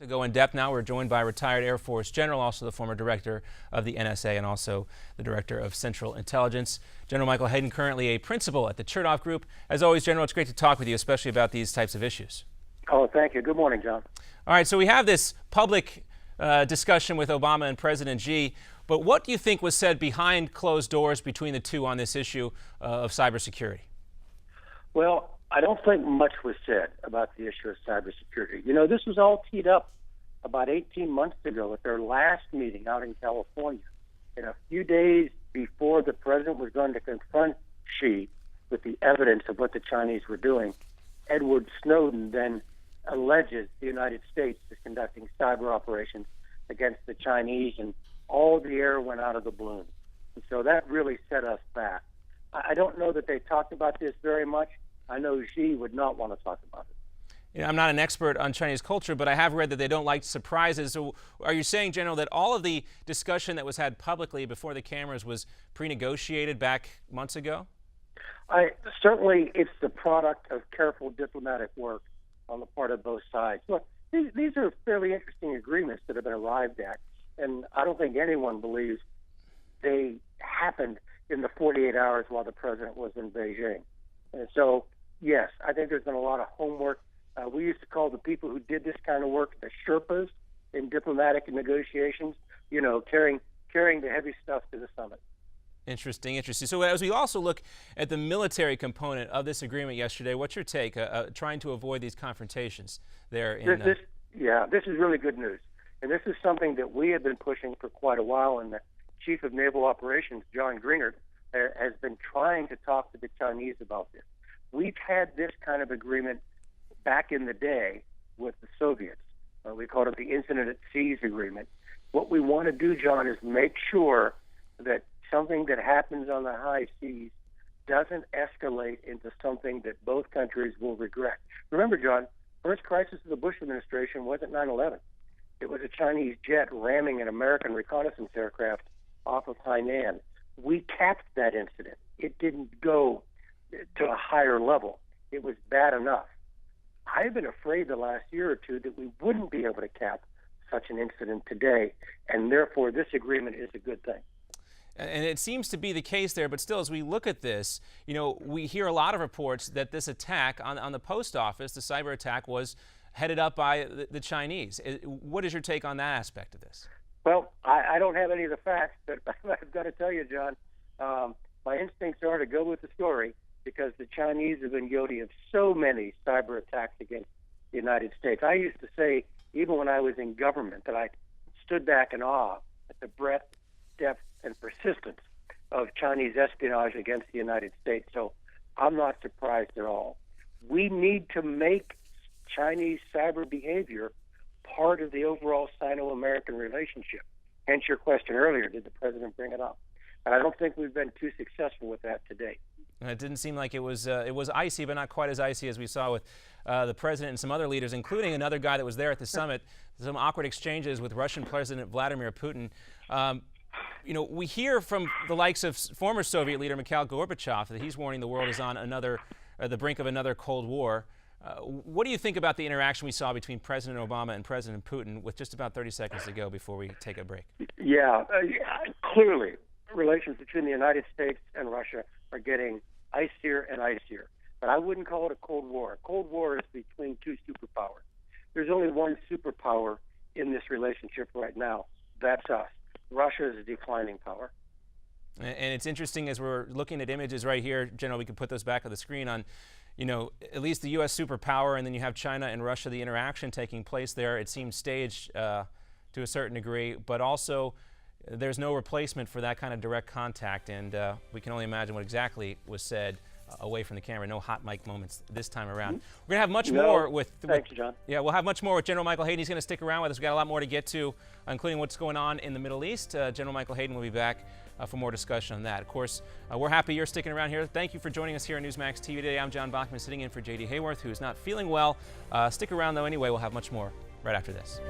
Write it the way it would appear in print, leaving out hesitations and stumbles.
To go in depth now, we're joined by retired Air Force General, also the former director of the NSA and also the director of Central Intelligence. General Michael Hayden, currently a principal at the Chertoff Group. As always, General, it's great to talk with you, especially about these types of issues. Oh, thank you. Good morning, John. All right, so we have this public discussion with Obama and President Xi, but what do you think was said behind closed doors between the two on this issue of cybersecurity? Well, I don't think much was said about the issue of cybersecurity. You know, this was all teed up about 18 months ago at their last meeting out in California. And a few days before the president was going to confront Xi with the evidence of what the Chinese were doing, Edward Snowden then alleges the United States is conducting cyber operations against the Chinese, and all the air went out of the balloon. And so that really set us back. I don't know that they talked about this very much. I know Xi would not want to talk about it. You know, I'm not an expert on Chinese culture, but I have read that they don't like surprises. So are you saying, General, that all of the discussion that was had publicly before the cameras was pre-negotiated back months ago? Certainly, it's the product of careful diplomatic work on the part of both sides. Look, these are fairly interesting agreements that have been arrived at, and I don't think anyone believes they happened in the 48 hours while the president was in Beijing. And so, yes, I think there's been a lot of homework. We used to call the people who did this kind of work the Sherpas in diplomatic negotiations, you know, carrying the heavy stuff to the summit. Interesting, interesting. So as we also look at the military component of this agreement yesterday, what's your take, trying to avoid these confrontations there? This is really good news. And this is something that we have been pushing for quite a while, and the Chief of Naval Operations, John Greenert, has been trying to talk to the Chinese about this. We've had this kind of agreement back in the day with the Soviets. We called it the Incident at Seas Agreement. What we want to do, John, is make sure that something that happens on the high seas doesn't escalate into something that both countries will regret. Remember, John, first crisis of the Bush administration wasn't 9/11. It was a Chinese jet ramming an American reconnaissance aircraft off of Hainan. We capped that incident. It didn't go to a higher level. It was bad enough. I've been afraid the last year or two that we wouldn't be able to cap such an incident today, and therefore this agreement is a good thing. And it seems to be the case there, but still, as we look at this, you know, we hear a lot of reports that this attack on the post office, the cyber attack, was headed up by the Chinese. What is your take on that aspect of this? Well, I don't have any of the facts, but I've got to tell you, John, my instincts are to go with the story because the Chinese have been guilty of so many cyber attacks against the United States. I used to say, even when I was in government, that I stood back in awe at the breadth, depth, and persistence of Chinese espionage against the United States. So I'm not surprised at all. We need to make Chinese cyber behavior part of the overall Sino-American relationship. Hence your question earlier, did the president bring it up? And I don't think we've been too successful with that to date. It didn't seem like it was icy, but not quite as icy as we saw with the president and some other leaders, including another guy that was there at the summit. Some awkward exchanges with Russian President Vladimir Putin. You know, we hear from the likes of former Soviet leader Mikhail Gorbachev that he's warning the world is on the brink of another Cold War. What do you think about the interaction we saw between President Obama and President Putin with just about 30 seconds to go before we take a break? Yeah, clearly relations between the United States and Russia are getting icier and icier. But I wouldn't call it a Cold War. A Cold War is between two superpowers. There's only one superpower in this relationship right now. That's us. Russia is a declining power. And it's interesting as we're looking at images right here, General, we can put those back on the screen on, you know, at least the U.S. superpower, and then you have China and Russia, the interaction taking place there. It seems staged to a certain degree, but also there's no replacement for that kind of direct contact, and we can only imagine what exactly was said away from the camera. No hot mic moments this time around. We're going to have much more with... Thank you, John. Yeah, we'll have much more with General Michael Hayden. He's going to stick around with us. We've got a lot more to get to, including what's going on in the Middle East. General Michael Hayden will be back for more discussion on that. Of course, we're happy you're sticking around here. Thank you for joining us here on Newsmax TV today. I'm John Bachman, sitting in for J.D. Hayworth, who is not feeling well. Stick around, though, anyway. We'll have much more right after this.